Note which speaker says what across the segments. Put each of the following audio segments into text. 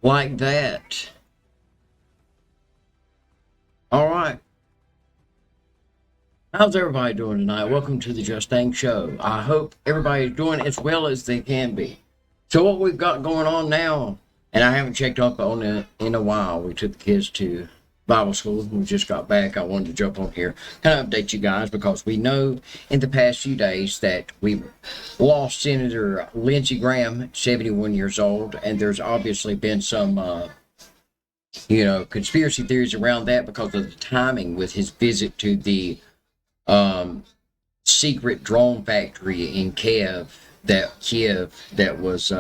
Speaker 1: like that. All right. How's everybody doing tonight? Welcome to the Justang Show. I hope everybody's doing as well as they can be. So what we've got going on now, and I haven't checked up on it in a while. We took the kids to Bible school. We just got back. I wanted to jump on here, kind of update you guys, because we know in the past few days that we lost Senator Lindsey Graham, 71 years old, and there's obviously been some conspiracy theories around that because of the timing with his visit to the secret drone factory in Kiev that was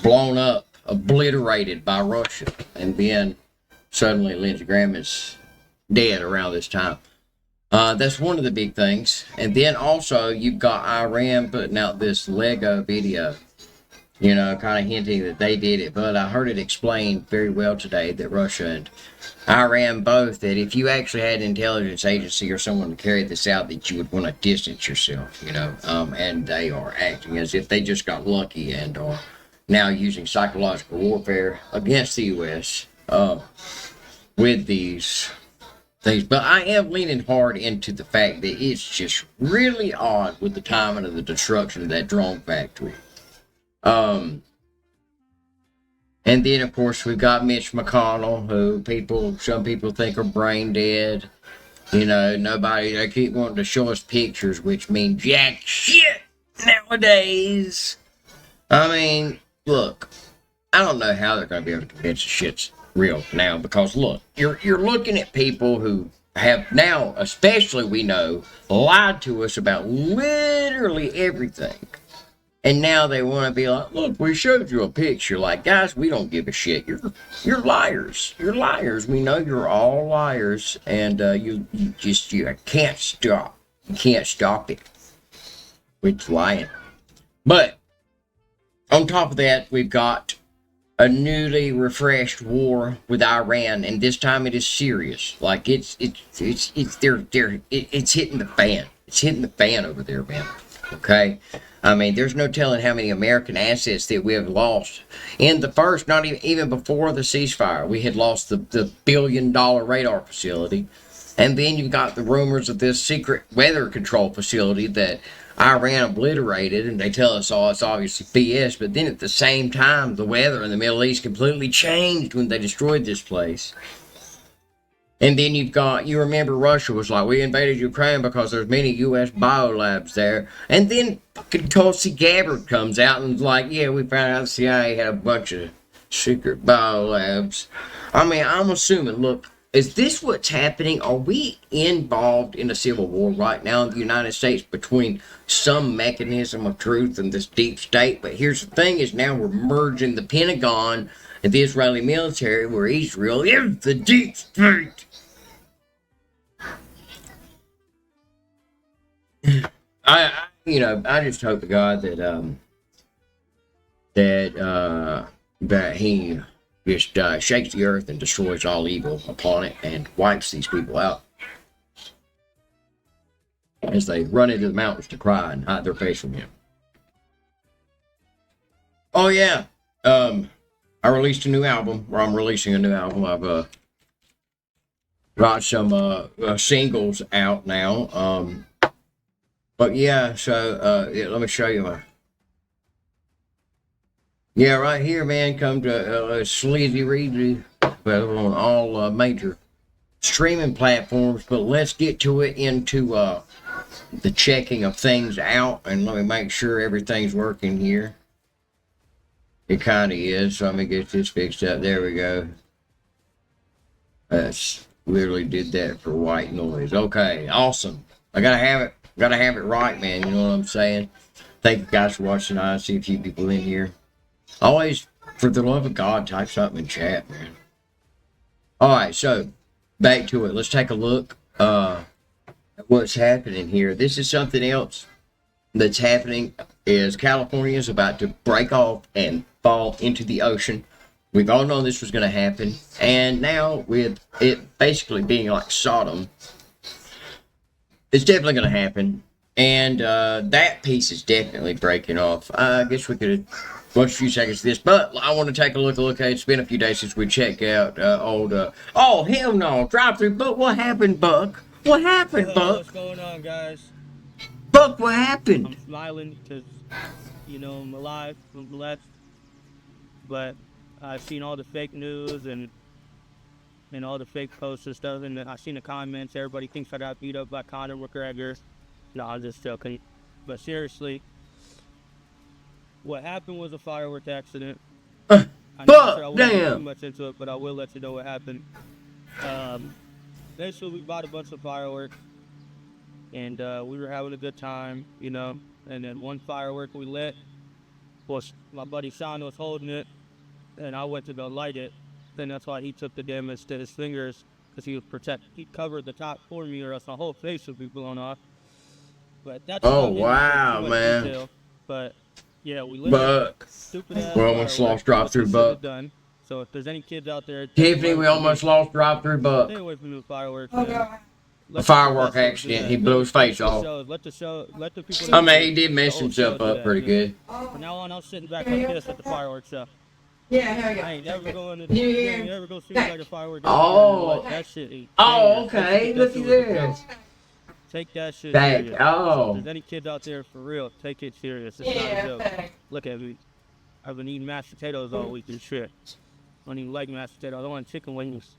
Speaker 1: blown up, obliterated by Russia, and then suddenly Lindsey Graham is dead around this time. That's one of the big things. And then also you've got Iran putting out this Lego video, kind of hinting that they did it. But I heard it explained very well today that Russia and Iran both, that if you actually had an intelligence agency or someone to carry this out, that you would want to distance yourself, and they are acting as if they just got lucky and are now using psychological warfare against the U.S. With these things. But I am leaning hard into the fact that it's just really odd with the timing of the destruction of that drone factory. And then, of course, we've got Mitch McConnell, who some people think are brain dead. They keep wanting to show us pictures, which mean jack shit nowadays. I mean, look, I don't know how they're going to be able to convince the shit's real now, because look, you're looking at people who have now, especially we know, lied to us about literally everything. And now they want to be like, look, we showed you a picture. Like, guys, we don't give a shit. You're liars. You're liars. We know you're all liars, and you can't stop. You can't stop it with lying. But on top of that, we've got a newly refreshed war with Iran, and this time it is serious. Like it's hitting the fan. It's hitting the fan over there, man. Okay. I mean, there's no telling how many American assets that we have lost. In the first, not even before the ceasefire, we had lost the $1 billion radar facility. And then you've got the rumors of this secret weather control facility that Iran obliterated, and they tell us, oh, it's obviously BS. But then at the same time, the weather in the Middle East completely changed when they destroyed this place. And then you remember Russia was like, we invaded Ukraine because there's many U.S. biolabs there. And then fucking Tulsi Gabbard comes out and is like, yeah, we found out the CIA had a bunch of secret biolabs. I mean, I'm assuming, look, is this what's happening? Are we involved in a civil war right now in the United States between some mechanism of truth and this deep state? But here's the thing is now we're merging the Pentagon and the Israeli military, where Israel is the deep state. I just hope to God that he just shakes the earth and destroys all evil upon it and wipes these people out as they run into the mountains to cry and hide their face from him. Oh yeah, I released a new album, or I'm releasing a new album. I've got some singles out now. But yeah, so let me show you right here, man. Come to Sleazy Reezy, available on all major streaming platforms. But let's get to it into the checking of things out, and let me make sure everything's working here. It kind of is, so let me get this fixed up. There we go. That's literally did that for white noise. Okay, awesome. I gotta have it. Gotta have it right, man. You know what I'm saying? Thank you guys for watching. I see a few people in here. Always, for the love of God, type something in chat, man. Alright, so back to it. Let's take a look at what's happening here. This is something else that's happening. Is California is about to break off and fall into the ocean. We've all known this was going to happen. And now, with it basically being like Sodom, it's definitely going to happen. And that piece is definitely breaking off. I guess we could a few seconds of this, but I want to take a look. It's been a few days since we checked out old. Oh hell no! Drive-through. But what happened, Buck? What happened, Buck?
Speaker 2: What's going on, guys?
Speaker 1: Buck, what happened?
Speaker 2: I'm smiling because, I'm alive, I'm blessed. But I've seen all the fake news and all the fake posts and stuff, and I've seen the comments. Everybody thinks I got beat up by Conor McGregor. No, I'm just joking. But seriously, what happened was a fireworks accident.
Speaker 1: Buck,
Speaker 2: I won't get
Speaker 1: damn.
Speaker 2: too much into it, but I will let you know what happened. Basically, we bought a bunch of fireworks, and we were having a good time, and then one firework we lit, my buddy Sean was holding it, and I went to go light it. Then that's why he took the damage to his fingers, because he covered the top for me, or else my whole face would be blown off. But that's
Speaker 1: wow, man.
Speaker 2: Detail. But yeah, we lit
Speaker 1: Buck.
Speaker 2: Stupid ass.
Speaker 1: We almost lost drive-through, Buck.
Speaker 2: Done. So if there's any kids out there,
Speaker 1: Tiffany, we almost lost drive-through, Buck.
Speaker 2: Stay away from the fireworks.
Speaker 1: A firework accident. He blew his face off.
Speaker 2: Let the people.
Speaker 1: I mean, he did mess himself up pretty good.
Speaker 2: From now on, I'm sitting back like this at the fireworks show.
Speaker 3: Yeah, here we go.
Speaker 2: I ain't never going to. You ain't never go see like a fireworks.
Speaker 1: Oh.
Speaker 2: That shit.
Speaker 1: Oh, okay. Looky there.
Speaker 2: Take that shit
Speaker 1: Back.
Speaker 2: serious.
Speaker 1: Oh.
Speaker 2: If there's any kids out there, for real, take it serious. It's not a joke. Look at me. I've been eating mashed potatoes all week and shit. I don't even like mashed potatoes. I want chicken wings.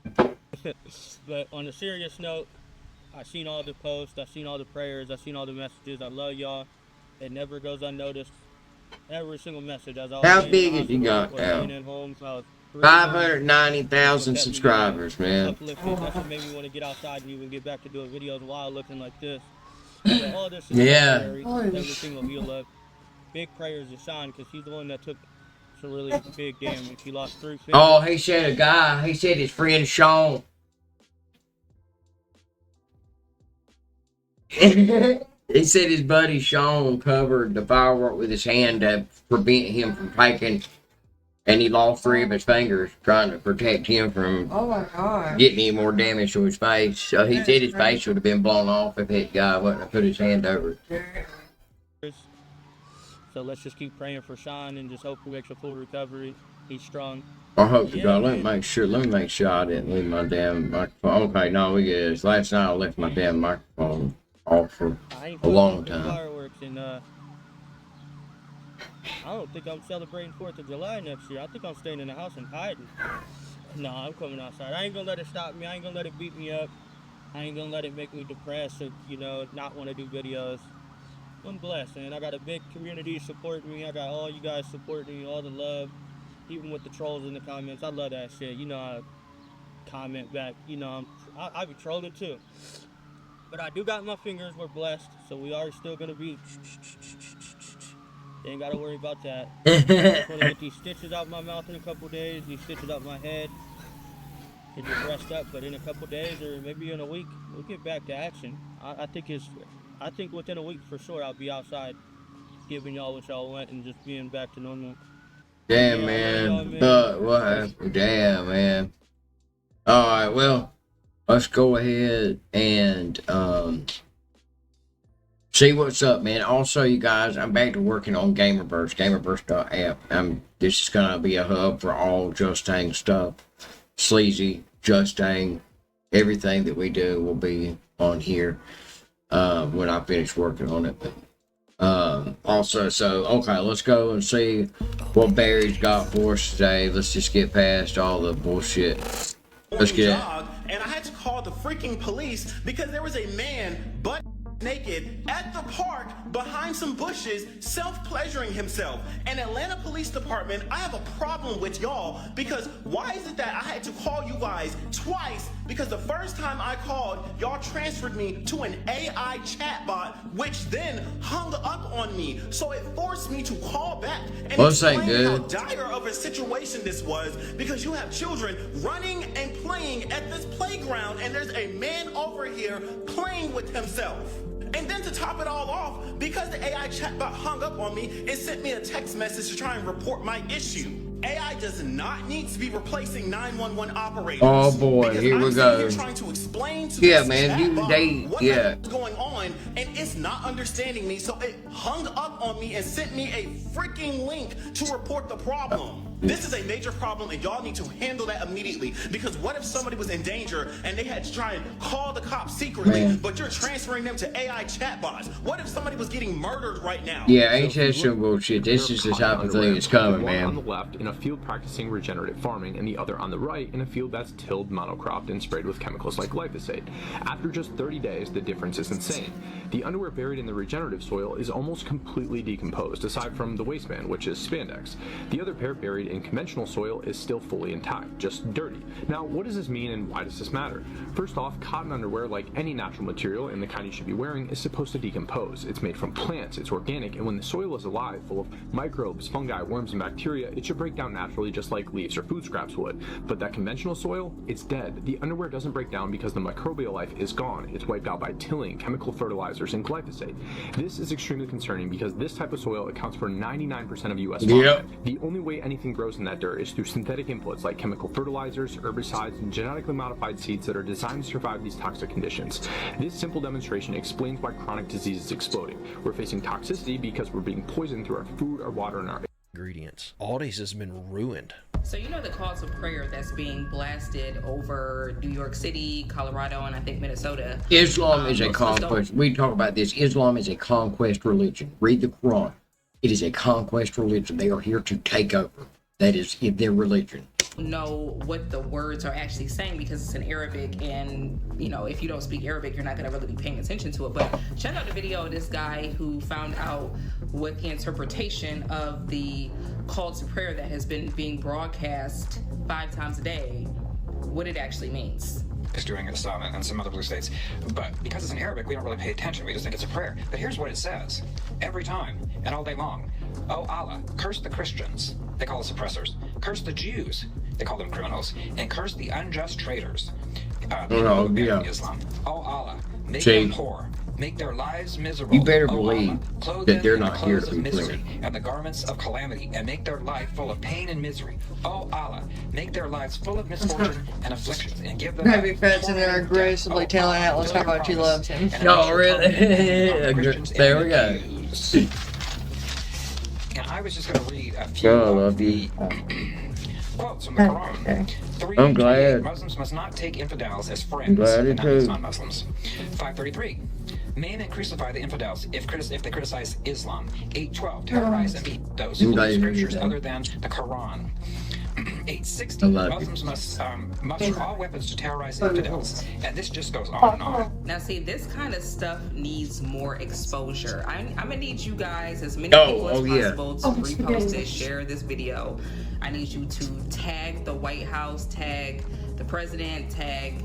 Speaker 2: But on a serious note, I've seen all the posts. I've seen all the prayers. I've seen all the messages. I love y'all. It never goes unnoticed. Every single message.
Speaker 1: How big has you got now? 590,000 subscribers, man.
Speaker 2: That's what made me want to get outside and even get back to doing videos while looking like this. But all this is necessary. Everything will be love. Big prayers to Sean, because he's the one that took some really big damage. He lost 3 fingers.
Speaker 1: Oh, he said he said his friend Sean. He said his buddy Sean covered the firework with his hand to prevent him from taking, and he lost 3 of his fingers trying to protect him from getting any more damage to his face. So he said his face would have been blown off if that guy wouldn't have put his hand over it.
Speaker 2: So let's just keep praying for Sean and just hope he makes a full recovery. He's strong.
Speaker 1: I hope to God. Let me make sure I didn't leave my damn microphone. Okay, no, we get this. Last night I left my damn microphone off for a long time.
Speaker 2: Fireworks and I don't think I'm celebrating 4th of July next year. I think I'm staying in the house and hiding. No, I'm coming outside. I ain't gonna let it stop me. I ain't gonna let it beat me up. I ain't gonna let it make me depressed or, not want to do videos. I'm blessed, man. I got a big community supporting me. I got all you guys supporting me, all the love, even with the trolls in the comments. I love that shit. I comment back. I be trolling too. But I do got my fingers. We're blessed, so we are still gonna be. Ain't gotta worry about that. I just wanna get these stitches out my mouth in a couple days. These stitches out my head. And just rest up. But in a couple days or maybe in a week, we'll get back to action. I think within a week for sure I'll be outside giving y'all what y'all want and just being back to normal.
Speaker 1: Damn, man. But what happened? Damn, man. Alright, well, let's go ahead and see what's up, man. Also, you guys, I'm back to working on gamerverse.app. This is gonna be a hub for all Justang stuff. Sleazy, Justang, everything that we do will be on here when I finish working on it. Also, okay, let's go and see what Barry's got for us today. Let's just get past all the bullshit. Let's get it.
Speaker 4: And I had to call the freaking police because there was a man butt naked at the park behind some bushes self-pleasuring himself. And Atlanta Police Department, I have a problem with y'all because why is it that I had to call you guys twice? Because the first time I called, y'all transferred me to an AI chatbot, which then hung up on me. So it forced me to call back and explain how dire of a situation this was because you have children running and playing at this playground and there's a man over here playing with himself. And then to top it all off, because the AI chatbot hung up on me, it sent me a text message to try and report my issue. AI does not need to be replacing 911 operators.
Speaker 1: Oh boy,
Speaker 4: Because
Speaker 1: here
Speaker 4: I'm
Speaker 1: we
Speaker 4: sitting
Speaker 1: go.
Speaker 4: here trying to explain to
Speaker 1: Yeah,
Speaker 4: this
Speaker 1: man,
Speaker 4: chatbot what
Speaker 1: yeah.
Speaker 4: is going on, and it's not understanding me, so it hung up on me and sent me a freaking link to report the problem. This is a major problem, and y'all need to handle that immediately. Because what if somebody was in danger and they had to try and call the cops secretly, but you're transferring them to AI chatbots? What if somebody was getting murdered right now?
Speaker 1: Yeah, ain't that some bullshit? This is the type of thing that's coming,
Speaker 3: One on
Speaker 1: man.
Speaker 3: the left in a field practicing regenerative farming, and the other on the right in a field that's tilled, monocropped, and sprayed with chemicals like glyphosate. After just 30 days, the difference is insane. The underwear buried in the regenerative soil is almost completely decomposed, aside from the waistband, which is spandex. The other pair buried in conventional soil is still fully intact, just dirty. Now, what does this mean and why does this matter? First off, cotton underwear, like any natural material and the kind you should be wearing, is supposed to decompose. It's made from plants, it's organic, and when the soil is alive, full of microbes, fungi, worms, and bacteria, it should break down naturally just like leaves or food scraps would. But that conventional soil, it's dead. The underwear doesn't break down because the microbial life is gone. It's wiped out by tilling, chemical fertilizers, and glyphosate. This is extremely concerning because this type of soil accounts for 99% of U.S. farmland. The only way anything grows in that dirt is through synthetic inputs like chemical fertilizers, herbicides, and genetically modified seeds that are designed to survive these toxic conditions. This simple demonstration explains why chronic disease is exploding. We're facing toxicity because we're being poisoned through our food, our water, and our
Speaker 5: ingredients. All these has been ruined.
Speaker 6: So you know the calls of prayer that's being blasted over New York City, Colorado, and I think Minnesota.
Speaker 1: Islam is a conquest. We talk about this. Islam is a conquest religion. Read the Quran. It is a conquest religion. They are here to take over. That is their religion.
Speaker 6: Know what the words are actually saying because it's in Arabic, and you know, if you don't speak Arabic, you're not going to really be paying attention to it. But check out the video of this guy who found out what the interpretation of the call to prayer that has been being broadcast 5 times a day, what it actually means.
Speaker 7: Is doing Islam and some other blue states, but because it's in Arabic, we don't really pay attention. We just think it's a prayer. But here's what it says every time and all day long: "Oh Allah, curse the Christians," they call us oppressors; "Curse the Jews," they call them criminals; and "Curse the unjust traitors." Islam. "Oh Allah, make them poor, make their lives miserable."
Speaker 1: You better believe that they're not here to be
Speaker 7: misery and the garments of calamity, and make their life full of pain and misery. "Oh Allah, make their lives full of misfortune and afflictions, and give them."
Speaker 8: Heavy feds in there aggressively telling Atlas how much he loves him.
Speaker 1: Oh, really? There we go.
Speaker 7: And I was just going to read a few of the quotes from the Quran. 3,
Speaker 1: I'm glad.
Speaker 7: Muslims must not take infidels as friends, and not as non-Muslims. 533. Maim and crucify the infidels if they criticize Islam. 812. Terrorize and beat those who believe scriptures other than the Quran. 860. Muslims must muster all weapons to terrorize infidels, and this just goes on and on.
Speaker 6: Now, see, this kind of stuff needs more exposure. I'm gonna need you guys, as many people as possible, to repost it, share this video. I need you to tag the White House, tag the president, tag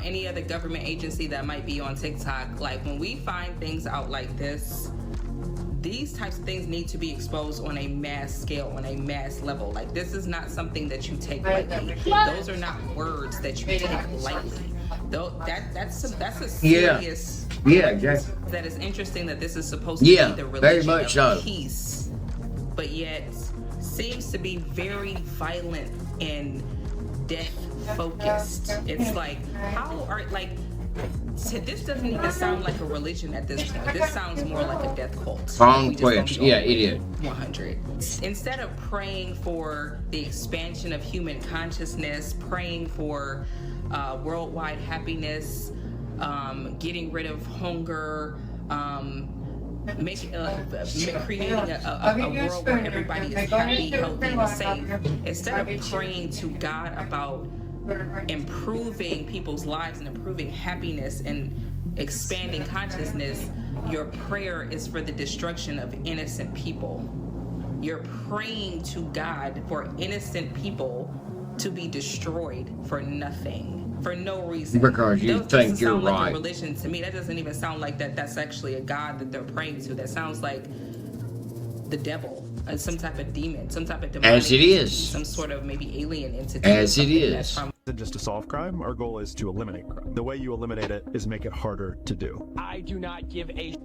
Speaker 6: any other government agency that might be on TikTok. Like, when we find things out like this, these types of things need to be exposed on a mass scale, on a mass level. Like, this is not something that you take lightly. Those are not words that you take lightly. Though that's a serious.
Speaker 1: Yeah, exactly.
Speaker 6: That is interesting that this is supposed to be the religion
Speaker 1: very much
Speaker 6: of
Speaker 1: so.
Speaker 6: Peace, but yet seems to be very violent and death focused. It's like, how are, like, this doesn't even sound like a religion at this point. This sounds more like a death cult.
Speaker 1: Conquest. Yeah, it is.
Speaker 6: 100. Instead of praying for the expansion of human consciousness, praying for worldwide happiness, getting rid of hunger, creating a world where everybody is happy, healthy, and safe, instead of praying to God about improving people's lives and improving happiness and expanding consciousness, your prayer is for the destruction of innocent people. You're praying to God for innocent people to be destroyed for nothing, for no reason.
Speaker 1: Because you think you're
Speaker 6: right. That doesn't sound like a religion to me. That doesn't even sound like that's actually a God that they're praying to. That sounds like the devil, some type of demon, some type of demonic,
Speaker 1: as it is,
Speaker 6: some sort of maybe alien entity.
Speaker 1: As it is.
Speaker 9: isn't just to solve crime. Our goal is to eliminate crime. The way you eliminate it is make it harder to do.
Speaker 10: I do not give a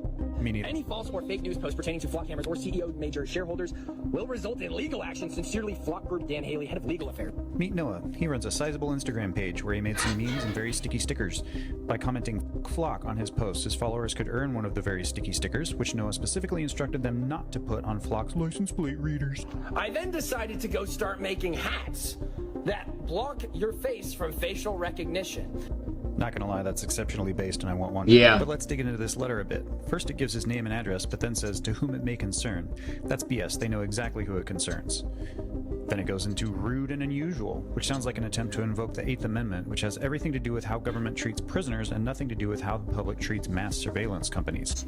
Speaker 9: Me neither.
Speaker 10: Any false or fake news posts pertaining to Flock Hammers or CEO major shareholders will result in legal action. Sincerely, Flock Group Dan Haley, head of legal affairs.
Speaker 11: Meet Noah. He runs a sizable Instagram page where he made some memes and very sticky stickers. By commenting Flock on his posts, his followers could earn one of the very sticky stickers, which Noah specifically instructed them not to put on Flock's license plate readers.
Speaker 10: I then decided to go start making hats that block your face from facial recognition.
Speaker 11: Not gonna lie, that's exceptionally based and I want one.
Speaker 1: Yeah.
Speaker 11: But let's dig into this letter a bit. First it gives his name and address, but then says to whom it may concern. That's BS, they know exactly who it concerns. Then it goes into rude and unusual, which sounds like an attempt to invoke the 8th Amendment, which has everything to do with how government treats prisoners and nothing to do with how the public treats mass surveillance companies.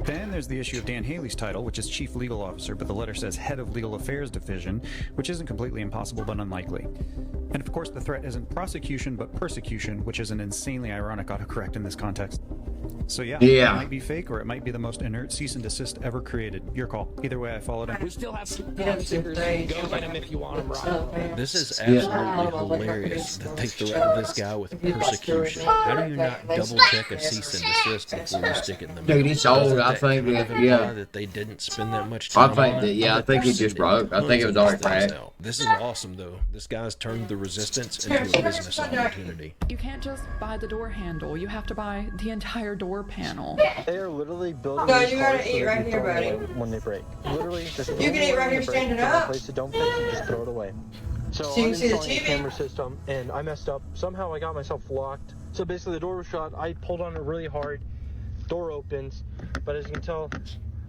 Speaker 11: Then there's the issue of Dan Haley's title, which is Chief Legal Officer, but the letter says Head of Legal Affairs Division, which isn't completely impossible but unlikely. And of course the threat isn't prosecution but persecution, which is an insanely ironic autocorrect in this context. So yeah, it might be fake or it might be the most inert cease and desist ever created. Your call. Either way, I followed him.
Speaker 10: We still have stickers. Go get them if you want them, right?
Speaker 5: This is absolutely hilarious that they threaten this guy with persecution. How do you not double check a cease and desist before you stick it in the mail?
Speaker 1: Dude, it's old. I think
Speaker 5: that they didn't spend that much time.
Speaker 1: I think that I think it just broke. I think it was already cracked.
Speaker 5: This is awesome though. This guy's turned the resistance into a business opportunity.
Speaker 12: You can't just buy the door handle. You have to buy the entire door panel.
Speaker 13: They are literally building.
Speaker 8: No, you gotta eat right here, buddy.
Speaker 13: When they break, literally, just
Speaker 8: you can eat right here standing up.
Speaker 13: Place it, don't fix it, just throw it away. So
Speaker 8: you
Speaker 13: I'm
Speaker 8: can see the
Speaker 13: installing
Speaker 8: TV.
Speaker 13: camera system, and I messed up. Somehow I got myself locked. So basically, the door was shut. I pulled on it really hard. Door opens, but as you can tell,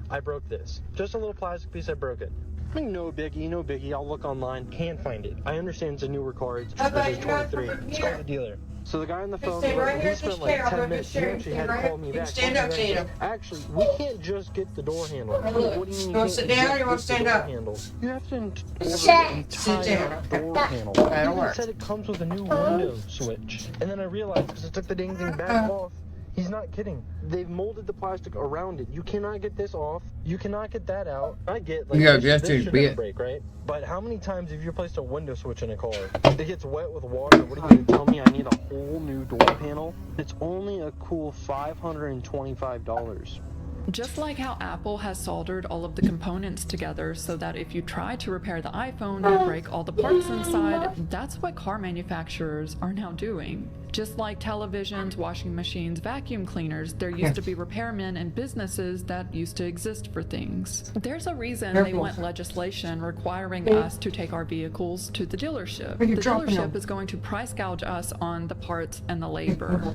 Speaker 13: I broke this. Just a little plastic piece. I broke it. I mean, no biggie, no biggie. I'll look online. Can't find it. I understand it's a newer car. It's 23. It's called the dealer. So the guy on the phone, he spent like 10 minutes. He actually had to call me back.
Speaker 8: Stand up, Tina.
Speaker 13: Actually, we can't just get the door handle. What do you mean
Speaker 8: you want to sit down or you want to stand up?
Speaker 13: Handle? You have to order the entire door panel. He said it comes with a new window switch. And then I realized, because I took the dang thing back off, he's not kidding. They've molded the plastic around it. You cannot get this off. You cannot get that out. I get, like, this shouldn't break, right? But how many times have you placed a window switch in a car? It gets wet with water. What are you going to tell me? I need a whole new door panel? It's only a cool $525.
Speaker 12: Just like how Apple has soldered all of the components together so that if you try to repair the iPhone, you break all the parts inside, that's what car manufacturers are now doing. Just like televisions, washing machines, vacuum cleaners, there used to be repairmen and businesses that used to exist for things. There's a reason they want legislation requiring us to take our vehicles to the dealership. The dealership is going to price gouge us on the parts and the labor.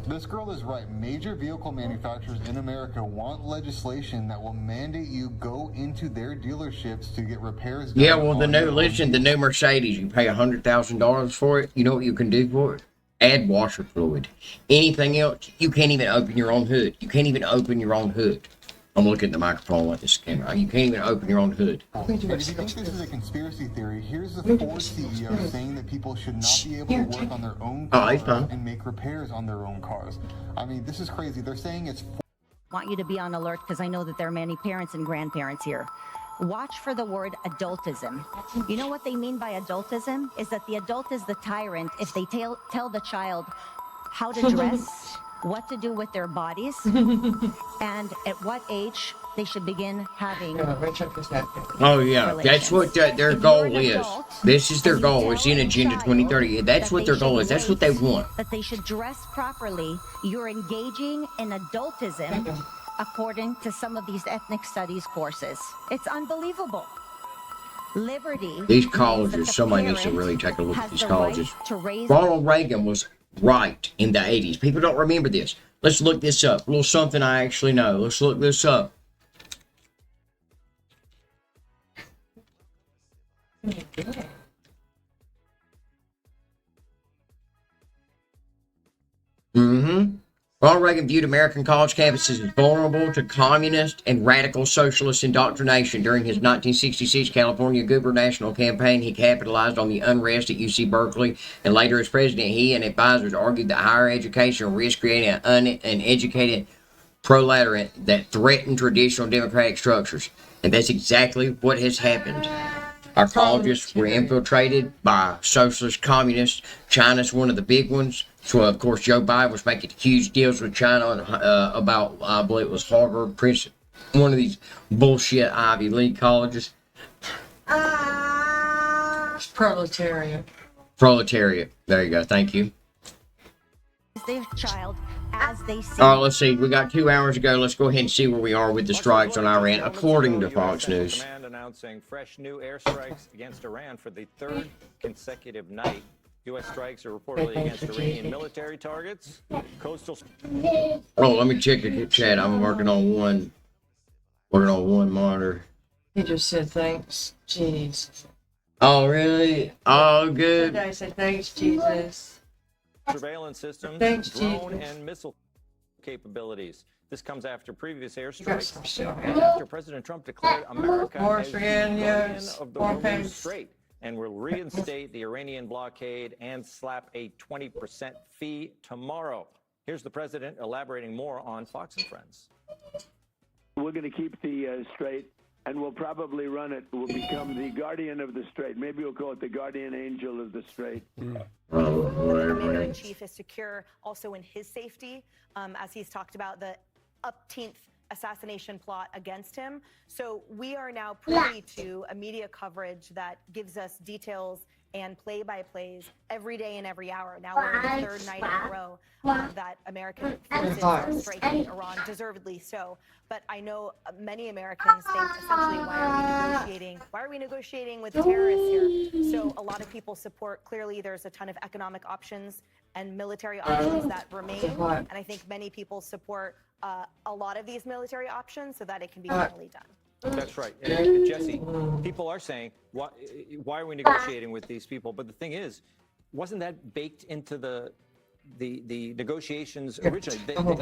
Speaker 14: This girl is right. Major vehicle manufacturers in America want legislation that will mandate you go into their dealerships to get repairs done.
Speaker 1: Yeah, well, the new Mercedes, you pay $100,000 for it. You know what you can do for it? Add washer fluid. Anything else, you can't even open your own hood. You can't even open your own hood. I'm looking at the microphone with this camera. You can't even open your own hood.
Speaker 14: If you think this is a conspiracy theory, here's the Ford CEO saying that people should not be able to work on their own cars and make repairs on their own cars. I mean, this is crazy. They're saying it's...
Speaker 15: Want you to be on alert because I know that there are many parents and grandparents here. Watch for the word adultism. You know what they mean by adultism? Is that the adult is the tyrant if they tell the child how to dress, what to do with their bodies, and at what age they should begin having.
Speaker 1: Oh yeah, that's what their goal is. This is their goal. It's in Agenda 2030. That's what their goal is. That's what they want.
Speaker 15: That they should dress properly. You're engaging in adultism. According to some of these ethnic studies courses. It's unbelievable. Liberty.
Speaker 1: These colleges, somebody needs to really take a look at these colleges. Ronald Reagan was right in the 80s. People don't remember this. Let's look this up. A little something I actually know. Let's look this up. Ronald Reagan viewed American college campuses as vulnerable to communist and radical socialist indoctrination. During his 1966 California gubernatorial campaign, he capitalized on the unrest at UC Berkeley, and later as president, he and advisors argued that higher education risked creating an uneducated proletariat that threatened traditional democratic structures. And that's exactly what has happened. Our colleges were infiltrated by socialist communists. China's one of the big ones. So, of course, Joe Biden was making huge deals with China about, I believe it was Harvard, Princeton, one of these bullshit Ivy League colleges.
Speaker 8: It's proletariat.
Speaker 1: Proletariat. There you go. Thank you.
Speaker 15: Their child as they see.
Speaker 1: All right, let's see. We got 2 hours to go. Let's go ahead and see where we are with the strikes on Iran, according to Fox News.
Speaker 16: Command announcing fresh new airstrikes against Iran for the third consecutive night. U.S. strikes are reportedly against Iranian military targets, coastal.
Speaker 1: Oh, let me check the chat. I'm working on one monitor.
Speaker 8: He just said thanks, Jesus.
Speaker 1: Oh, really? Oh, good.
Speaker 8: I said thanks, Jesus.
Speaker 16: Surveillance systems,
Speaker 8: Thanks,
Speaker 16: drone
Speaker 8: Jesus.
Speaker 16: and missile capabilities. This comes after previous airstrikes
Speaker 8: some still.
Speaker 16: and after President Trump declared America
Speaker 8: More
Speaker 16: as the
Speaker 8: Iranians,
Speaker 16: guardian of the
Speaker 8: more
Speaker 16: Hormuz
Speaker 8: famous.
Speaker 16: Strait and will reinstate the Iranian blockade and slap a 20% fee tomorrow. Here's the president elaborating more on Fox and Friends.
Speaker 17: We're going to keep the strait, and we'll probably run it. We'll become the guardian of the strait. Maybe we'll call it the guardian angel of the strait.
Speaker 18: The commander-in-chief is secure also in his safety, as he's talked about the 18th assassination plot against him. So we are now privy to a media coverage that gives us details and play-by-plays every day and every hour. Now we're in the third night in a row that American forces are striking Iran, deservedly so. But I know many Americans think essentially, why are we negotiating with terrorists here? So a lot of people support, clearly there's a ton of economic options and military options that remain. And I think many people support a lot of these military options so that it can be finally done.
Speaker 16: That's right. And Jesse, people are saying, why are we negotiating with these people? But the thing is, wasn't that baked into the negotiations originally?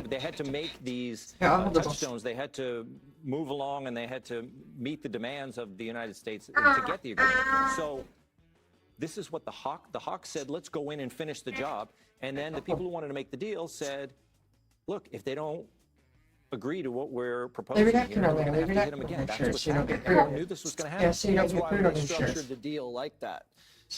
Speaker 16: They had to make these touchstones. They had to move along and they had to meet the demands of the United States to get the agreement. So this is what the Hawk said, let's go in and finish the job. And then the people who wanted to make the deal said, look, if they don't agree to what we're proposing here, we're going to have to hit them again. That's what's happening. Everyone knew this was going to happen.
Speaker 19: That's why they structured the deal like that.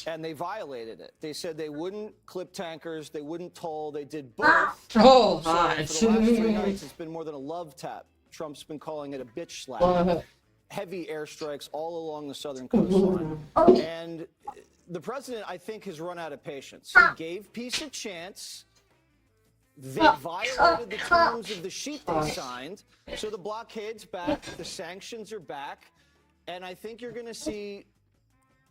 Speaker 19: And they violated it. They said they wouldn't clip tankers, they wouldn't toll, they did both.
Speaker 8: Oh,
Speaker 19: so
Speaker 8: hi.
Speaker 19: for the last 3 nights, it's been more than a love tap. Trump's been calling it a bitch slap. Heavy airstrikes all along the southern coastline. And the president, I think, has run out of patience. He gave peace a chance. They violated the terms of the sheet they signed. So the blockade's back, the sanctions are back, and I think you're going to see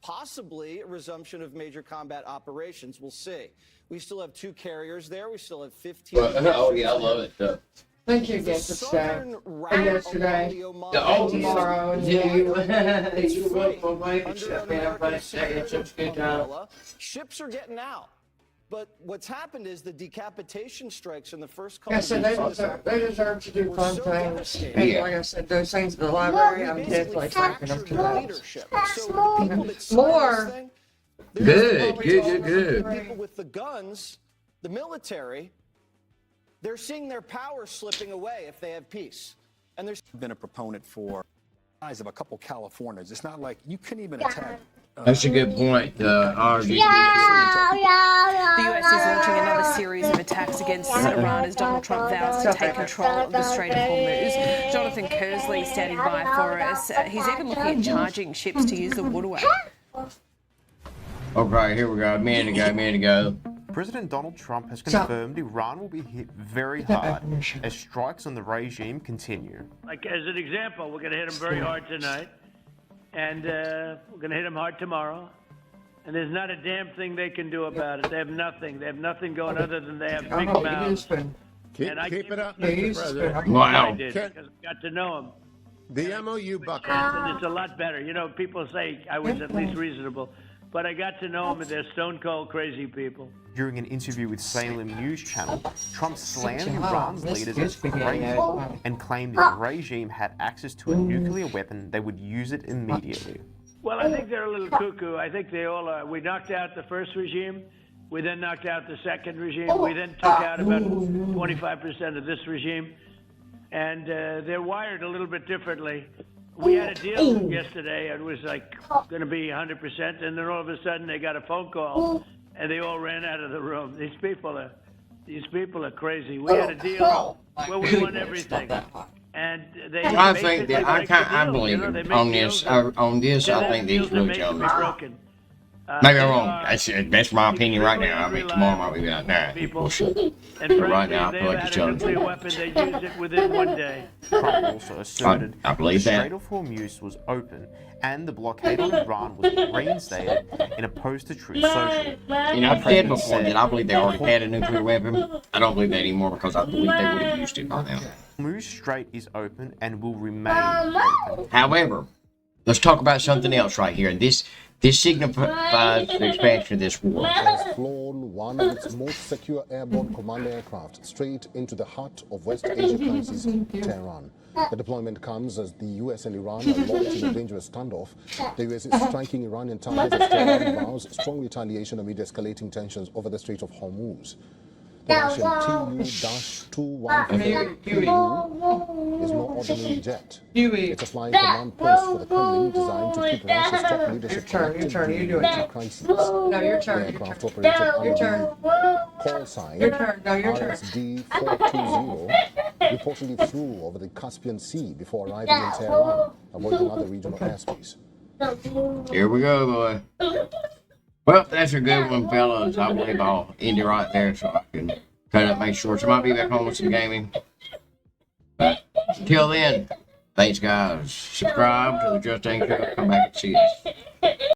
Speaker 19: possibly a resumption of major combat operations. We'll see. We still have 2 carriers there. We still have 15.
Speaker 1: Oh, yeah, I love it.
Speaker 8: Thank you again for today. And yesterday. Tomorrow. And you. You work for my everybody say it's a good time.
Speaker 19: Ships are getting out. But what's happened is the decapitation strikes in the first couple
Speaker 8: I said they deserve to do fun things. And like I said, those things in the library, I'm definitely taking them to that. More.
Speaker 1: Good.
Speaker 19: People with the guns, the military, they're seeing their power slipping away if they have peace. And there's
Speaker 20: been a proponent for the size of a couple Californias. It's not like you couldn't even attack.
Speaker 1: That's a good point.
Speaker 21: The U.S. is launching another series of attacks against Iran as Donald Trump vows to take control of the Strait of Hormuz. Jonathan Kersley standing by for us. He's even looking at charging ships to use the waterway.
Speaker 1: Okay, here we go. A minute ago.
Speaker 22: President Donald Trump has confirmed Iran will be hit very hard as strikes on the regime continue.
Speaker 23: Like, as an example, we're going to hit them very hard tonight. And we're going to hit them hard tomorrow. And there's not a damn thing they can do about it. They have nothing. They have nothing going other than they have big mouths.
Speaker 24: Keep it up, Mr. President.
Speaker 1: Wow.
Speaker 23: I did, because I got to know him.
Speaker 24: The MOU bucket.
Speaker 23: And it's a lot better. You know, people say I was at least reasonable. But I got to know them, and they're stone cold crazy people.
Speaker 22: During an interview with Salem News Channel, Trump slammed Iran's leaders as crazy and claimed if the regime had access to a nuclear weapon, they would use it immediately.
Speaker 23: Well, I think they're a little cuckoo. I think they all are. We knocked out the first regime. We then knocked out the second regime. We then took out about 25% of this regime. And they're wired a little bit differently. we had a deal yesterday. It was like going to be 100%, and then all of a sudden they got a phone call, and they all ran out of the room. These people are crazy. We had a deal where we won everything, and they.
Speaker 1: I think that I believe on this. I think these real gentlemen. Maybe I'm wrong. That's my opinion right now. I mean, tomorrow might be like, nah, bullshit. But right now, I feel like it's
Speaker 23: nuclear weapon. They use it within one day.
Speaker 22: Trump also asserted
Speaker 1: I believe
Speaker 22: the
Speaker 1: that.
Speaker 22: Strait of Hormuz was open and the blockade on Iran was reinstated in a post-the-truth social.
Speaker 1: I've said before that I believe they already had a nuclear weapon. I don't believe that anymore because I believe they would have used it by now.
Speaker 22: Hormuz Strait is open and will remain open.
Speaker 1: However, let's talk about something else right here. And this signifies the expansion of this war.
Speaker 2: Has flown one of its most secure airborne command aircraft straight into the heart of West Asia crisis, Tehran. The deployment comes as the U.S. and Iran are launching a dangerous standoff. The U.S. is striking Iranian targets as Tehran vows strong retaliation amid escalating tensions over the Strait of Hormuz. The Russian Tu-214 is no ordinary jet. It's a flying command post for the Kremlin designed to keep Russia's top leadership connected during major crises.
Speaker 8: No, your turn.
Speaker 2: The aircraft operated under the call sign RSD-420 reportedly flew over the Caspian Sea before arriving in Tehran, avoiding other regional airspace.
Speaker 1: Here we go, boy. Well, that's a good one, fellas. I believe I'll end it right there so I can cut up, make sure. So I might be back home with some gaming. But until then, thanks, guys. Subscribe to the Justang Show. Come back and see us.